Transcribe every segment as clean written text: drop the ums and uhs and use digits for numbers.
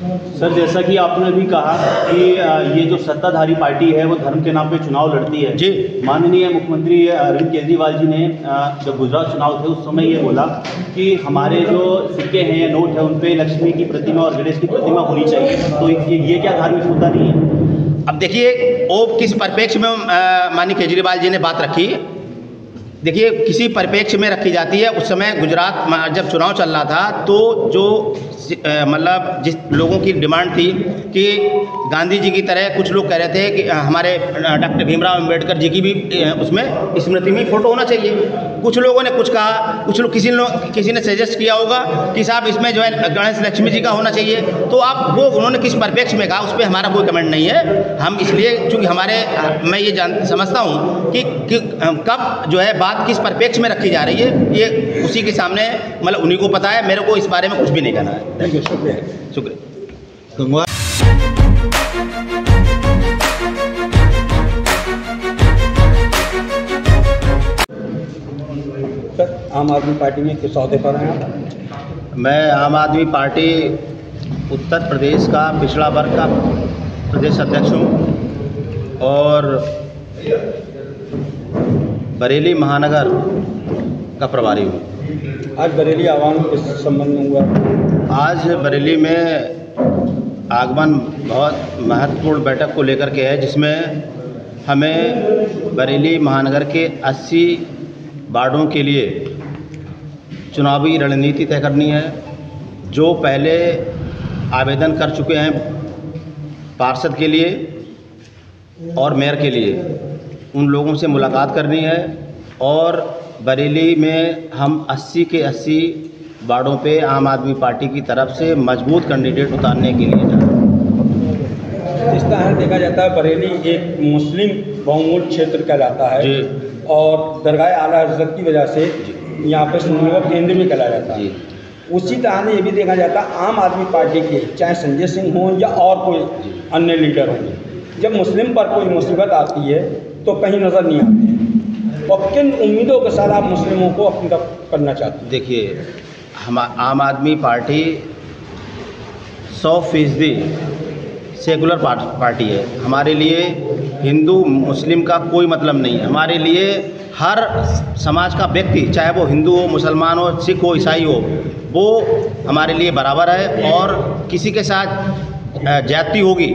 Sir, जैसा कि आपने भी कहा कि ये जो सत्ताधारी पार्टी है वो धर्म के नाम पे चुनाव लड़ती है जी। माननीय मुख्यमंत्री अरविंद केजरीवाल जी ने जब गुजरात चुनाव थे उस समय ये बोला कि हमारे जो सिक्के हैं या नोट है उन पे लक्ष्मी की प्रतिमा और गणेश की प्रतिमा होनी चाहिए। तो ये क्या धार्मिक मुद्दा नहीं है? अब देखिए वो किस परिप्रेक्ष्य में माननीय केजरीवाल जी ने बात रखी। देखिए किसी परिप्रेक्ष्य में रखी जाती है। उस समय गुजरात में जब चुनाव चल रहा था तो जो मतलब जिस लोगों की डिमांड थी कि गांधी जी की तरह कुछ लोग कह रहे थे कि हमारे डॉक्टर भीमराव अंबेडकर जी की भी उसमें स्मृति में फ़ोटो होना चाहिए। कुछ लोगों ने कुछ कहा, कुछ लोग किसी ने सजेस्ट किया होगा कि साहब इसमें जो है गणेश लक्ष्मी जी का होना चाहिए। तो आप वो उन्होंने किस परिप्रेक्ष्य में कहा उस पर हमारा कोई कमेंट नहीं है। हम इसलिए चूँकि मैं ये समझता हूँ कि कब जो है बात किस परिप्रेक्ष्य में रखी जा रही है ये उसी के सामने मतलब उन्हीं को पता है। मेरे को इस बारे में कुछ भी नहीं कहना है। थैंक यू, शुक्रिया। शुक्रिया। सर, आम आदमी पार्टी में किस अहदे पर हैं आप? मैं आम आदमी पार्टी उत्तर प्रदेश का पिछड़ा वर्ग का प्रदेश अध्यक्ष हूँ और बरेली महानगर का प्रभारी हूँ। आज बरेली आह्वान किस संबंध में हुआ? आज बरेली में आगमन बहुत महत्वपूर्ण बैठक को लेकर के है जिसमें हमें बरेली महानगर के 80 वार्डों के लिए चुनावी रणनीति तय करनी है। जो पहले आवेदन कर चुके हैं पार्षद के लिए और मेयर के लिए, उन लोगों से मुलाकात करनी है और बरेली में हम 80 के 80 वार्डों पे आम आदमी पार्टी की तरफ से मजबूत कैंडिडेट उतारने के लिए जा रहे हैं। इस तरह देखा जाता है बरेली एक मुस्लिम बहुमूल क्षेत्र कहलाता है जी। और दरगाह आला हज़रत की वजह से यहाँ पे सुन्नियों का केंद्र भी कहलाया जाता है। उसी तरह से ये भी देखा जाता है आम आदमी पार्टी के चाहे संजय सिंह हों या और कोई अन्य लीडर हों, जब मुस्लिम पर कोई मुसीबत आती है तो कहीं नज़र नहीं आते हैं। और किन उम्मीदों के साथ आप मुस्लिमों को अपनी तरफ करना चाहते हैं? देखिए, हम आम आदमी पार्टी 100% सेकुलर पार्टी है। हमारे लिए हिंदू मुस्लिम का कोई मतलब नहीं है। हमारे लिए हर समाज का व्यक्ति, चाहे वो हिंदू हो, मुसलमान हो, सिख हो, ईसाई हो, वो हमारे लिए बराबर है। और किसी के साथ जाति होगी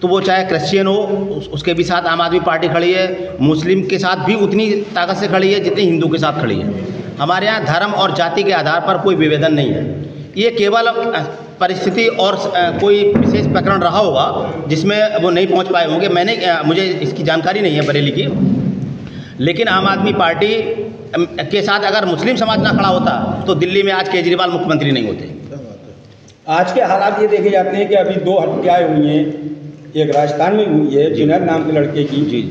तो वो चाहे क्रिश्चियन हो उसके भी साथ आम आदमी पार्टी खड़ी है। मुस्लिम के साथ भी उतनी ताकत से खड़ी है जितनी हिंदू के साथ खड़ी है। हमारे यहाँ धर्म और जाति के आधार पर कोई विभेदन नहीं है। ये केवल परिस्थिति और कोई विशेष प्रकरण रहा होगा जिसमें वो नहीं पहुँच पाए होंगे। मुझे इसकी जानकारी नहीं है बरेली की। लेकिन आम आदमी पार्टी के साथ अगर मुस्लिम समाज ना खड़ा होता तो दिल्ली में आज केजरीवाल मुख्यमंत्री नहीं होते। आज के हालात ये देखे जाते हैं कि अभी 2 हत्याएं हुई हैं, एक राजस्थान में हुई है जुनैद नाम के लड़के की, जी।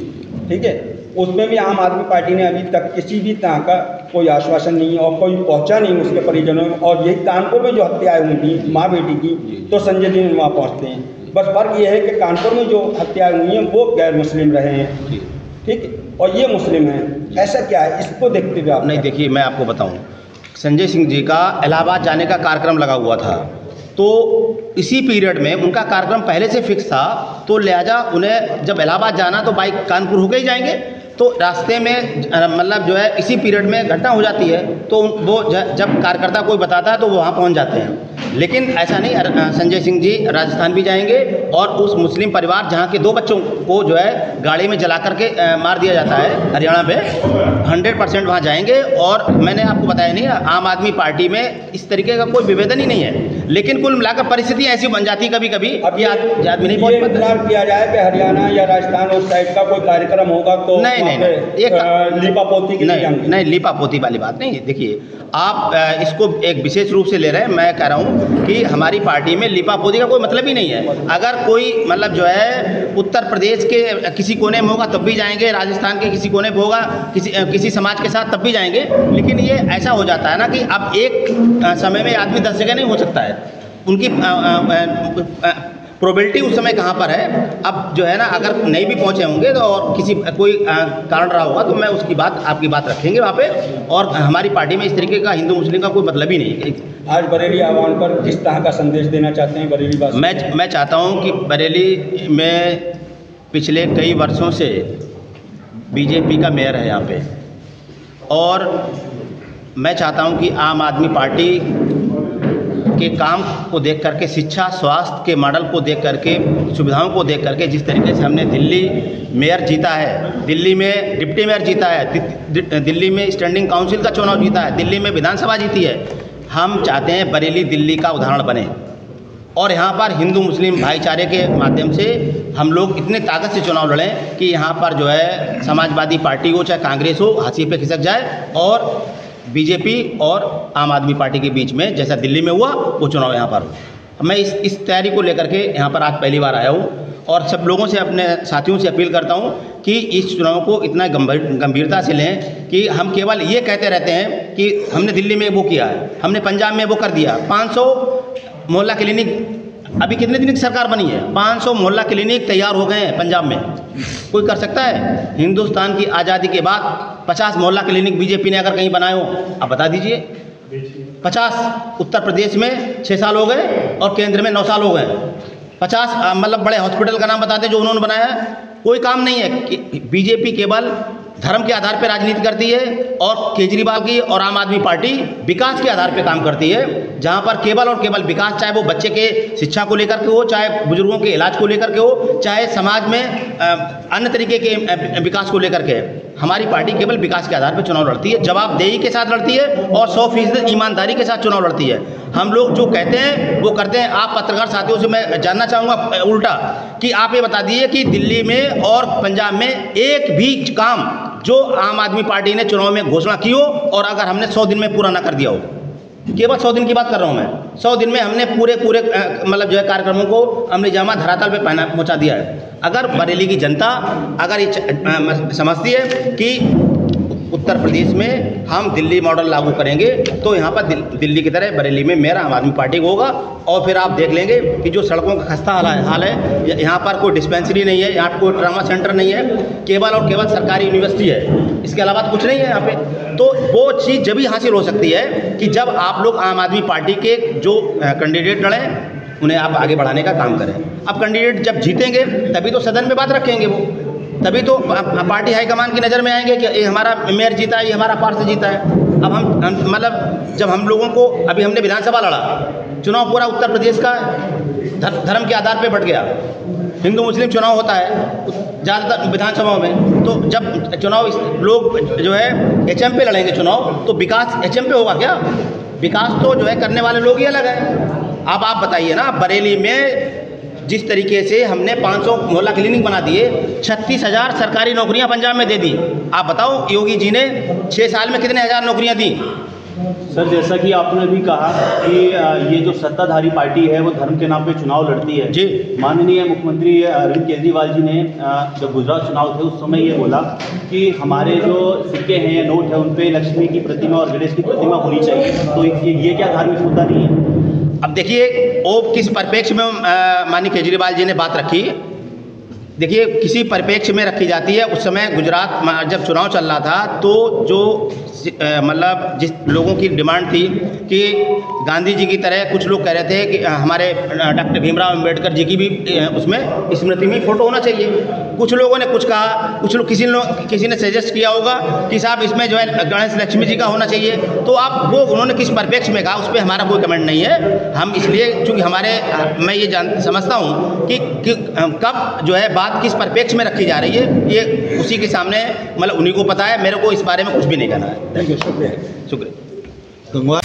ठीक है, उसमें भी आम आदमी पार्टी ने अभी तक किसी भी तरह का कोई आश्वासन नहीं और कोई पहुंचा नहीं उसके परिजनों में। और यही कानपुर में जो हत्याएं हुई थी माँ बेटी की, तो संजय दिन वहाँ पहुँचते हैं। बस फर्क ये है कि कानपुर में जो हत्याएं हुई हैं वो गैर मुस्लिम रहे हैं, ठीक है, और ये मुस्लिम हैं। ऐसा क्या है, इसको देखते हुए आप? नहीं, देखिए मैं आपको बताऊं, संजय सिंह जी का इलाहाबाद जाने का कार्यक्रम लगा हुआ था, तो इसी पीरियड में उनका कार्यक्रम पहले से फिक्स था, तो लिहाजा उन्हें जब इलाहाबाद जाना तो बाइक कानपुर होके ही जाएंगे। तो रास्ते में मतलब जो है इसी पीरियड में घटना हो जाती है, तो वो जब कार्यकर्ता कोई बताता है तो वो वहाँ पहुँच जाते हैं। लेकिन ऐसा नहीं, संजय सिंह जी राजस्थान भी जाएंगे और उस मुस्लिम परिवार जहाँ के 2 बच्चों को जो है गाड़ी में जला करके मार दिया जाता है हरियाणा में, 100% वहाँ जाएंगे। और मैंने आपको बताया नहीं, आम आदमी पार्टी में इस तरीके का कोई विभेदन ही नहीं है। लेकिन कुल मिलाकर परिस्थिति ऐसी बन जाती है कभी कभी, अब ये आदमी नहीं पहुँच पाता। इंतजार किया जाए कि हरियाणा या राजस्थान उस साइड का कोई कार्यक्रम होगा तो नहीं, लीपापोती की नहीं, लीपापोती वाली बात नहीं। देखिए, आप इसको एक विशेष रूप से ले रहे हैं। मैं कह रहा हूँ कि हमारी पार्टी में लीपापोती का कोई मतलब ही नहीं है। अगर कोई मतलब जो है उत्तर प्रदेश के किसी कोने में होगा तब भी जाएंगे, राजस्थान के किसी कोने में होगा किसी समाज के साथ तब भी जाएंगे। लेकिन ये ऐसा हो जाता है ना कि अब एक समय में आदमी 10 जगह नहीं हो सकता है। उनकी प्रोबेबिलिटी उस समय कहाँ पर है। अब जो है ना, अगर नहीं भी पहुँचे होंगे तो और किसी कोई कारण रहा होगा तो मैं उसकी बात, आपकी बात रखेंगे वहाँ पे। और हमारी पार्टी में इस तरीके का हिंदू मुस्लिम का कोई मतलब ही नहीं है। आज बरेली आह्वान पर किस तरह का संदेश देना चाहते हैं बरेली वासी? मैं चाहता हूँ कि बरेली में पिछले कई वर्षों से बीजेपी का मेयर है यहाँ पे, और मैं चाहता हूँ कि आम आदमी पार्टी के काम को देख करके, शिक्षा स्वास्थ्य के मॉडल को देख करके, सुविधाओं को देख करके, जिस तरीके से हमने दिल्ली मेयर जीता है, दिल्ली में डिप्टी मेयर जीता है, दिल्ली में स्टैंडिंग काउंसिल का चुनाव जीता है, दिल्ली में विधानसभा जीती है, हम चाहते हैं बरेली दिल्ली का उदाहरण बने। और यहाँ पर हिंदू मुस्लिम भाईचारे के माध्यम से हम लोग इतने ताकत से चुनाव लड़ें कि यहाँ पर जो है समाजवादी पार्टी हो चाहे कांग्रेस हो, हाशिए पे खिसक जाए, और बीजेपी और आम आदमी पार्टी के बीच में जैसा दिल्ली में हुआ वो चुनाव यहाँ पर हो। मैं इस तैयारी को लेकर के यहाँ पर आज पहली बार आया हूँ, और सब लोगों से, अपने साथियों से अपील करता हूँ कि इस चुनाव को इतना गंभीरता से लें कि हम केवल ये कहते रहते हैं कि हमने दिल्ली में वो किया है, हमने पंजाब में वो कर दिया। 500 मोहल्ला क्लिनिक, अभी कितने दिन की सरकार बनी है, 500 मोहल्ला क्लिनिक तैयार हो गए हैं पंजाब में। कोई कर सकता है? हिंदुस्तान की आज़ादी के बाद 50 मोहल्ला क्लिनिक बीजेपी ने अगर कहीं बनाए हो, आप बता दीजिए। 50 उत्तर प्रदेश में 6 साल हो गए और केंद्र में 9 साल हो गए। 50 मतलब बड़े हॉस्पिटल का नाम बताते जो उन्होंने बनाया है, कोई काम नहीं है। बीजेपी केवल धर्म के आधार पर राजनीति करती है, और केजरीवाल की और आम आदमी पार्टी विकास के आधार पर काम करती है, जहां पर केवल और केवल विकास, चाहे वो बच्चे के शिक्षा को लेकर के हो, चाहे बुजुर्गों के इलाज को लेकर के हो, चाहे समाज में अन्य तरीके के विकास को लेकर के। हमारी पार्टी केवल विकास के आधार पर चुनाव लड़ती है, जवाबदेही के साथ लड़ती है, और 100% ईमानदारी के साथ चुनाव लड़ती है। हम लोग जो कहते हैं वो करते हैं। आप पत्रकार साथियों से मैं जानना चाहूँगा उल्टा कि आप ये बता दीजिए कि दिल्ली में और पंजाब में एक भी काम जो आम आदमी पार्टी ने चुनाव में घोषणा की हो, और अगर हमने 100 दिन में पूरा ना कर दिया हो, केवल 100 दिन की बात कर रहा हूँ मैं, 100 दिन में हमने पूरे मतलब जो है कार्यक्रमों को अमली जामा धरातल पे पहुँचा दिया है। अगर बरेली की जनता अगर ये समझती है कि उत्तर प्रदेश में हम दिल्ली मॉडल लागू करेंगे, तो यहाँ पर दिल्ली की तरह बरेली में मेरा आम आदमी पार्टी को होगा। और फिर आप देख लेंगे कि जो सड़कों का खस्ता हाल है, यहाँ पर कोई डिस्पेंसरी नहीं है, यहाँ कोई ट्रामा सेंटर नहीं है, केवल और केवल सरकारी यूनिवर्सिटी है, इसके अलावा कुछ नहीं है यहाँ पे। तो वो चीज़ जब ही हासिल हो सकती है कि जब आप लोग आम आदमी पार्टी के जो कैंडिडेट लड़ें उन्हें आप आगे बढ़ाने का काम करें। अब कैंडिडेट जब जीतेंगे तभी तो सदन में बात रखेंगे वो, तभी तो पार्टी हाईकमान की नज़र में आएंगे कि ये हमारा मेयर जीता है, ये हमारा पार्षद जीता है। अब हम मतलब जब हम लोगों को, अभी हमने विधानसभा लड़ा, चुनाव पूरा उत्तर प्रदेश का धर्म के आधार पे बढ़ गया। हिंदू मुस्लिम चुनाव होता है ज़्यादातर विधानसभाओं में, तो जब चुनाव लोग जो है HM पे लड़ेंगे चुनाव, तो विकास HM पे होगा क्या? विकास तो जो है करने वाले लोग ही अलग हैं। अब आप बताइए ना, बरेली में जिस तरीके से हमने 500 मोहल्ला क्लिनिक बना दिए, 36,000 सरकारी नौकरियां पंजाब में दे दी। आप बताओ योगी जी ने 6 साल में कितने हज़ार नौकरियां दी? सर, जैसा कि आपने भी कहा कि ये जो सत्ताधारी पार्टी है वो धर्म के नाम पे चुनाव लड़ती है जी। माननीय मुख्यमंत्री अरविंद केजरीवाल जी ने जब गुजरात चुनाव थे उस समय ये बोला कि हमारे जो सिक्के हैं या नोट है उन पे लक्ष्मी की प्रतिमा और गणेश की प्रतिमा होनी चाहिए। तो ये क्या धार्मिक मुद्दा नहीं है? अब देखिए वो किस परिप्रेक्ष्य में माननीय केजरीवाल जी ने बात रखी। देखिए किसी परिप्रेक्ष्य में रखी जाती है। उस समय गुजरात में जब चुनाव चल रहा था तो जो मतलब जिस लोगों की डिमांड थी कि गांधी जी की तरह, कुछ लोग कह रहे थे कि हमारे डॉक्टर भीमराव अम्बेडकर जी की भी उसमें स्मृति में फ़ोटो होना चाहिए। कुछ लोगों ने कुछ कहा, कुछ लोग किसी ने सजेस्ट किया होगा कि साहब इसमें जो है गणेश लक्ष्मी जी का होना चाहिए। तो आप वो उन्होंने किस परिप्रेक्ष्य में कहा उस पर हमारा कोई कमेंट नहीं है। हम इसलिए चूँकि मैं ये समझता हूँ कि कब जो है बात किस परिप्रेक्ष्य में रखी जा रही है, ये उसी के सामने मतलब उन्हीं को पता है। मेरे को इस बारे में कुछ भी नहीं कहना है। शुक्रिया। शुक्रिया।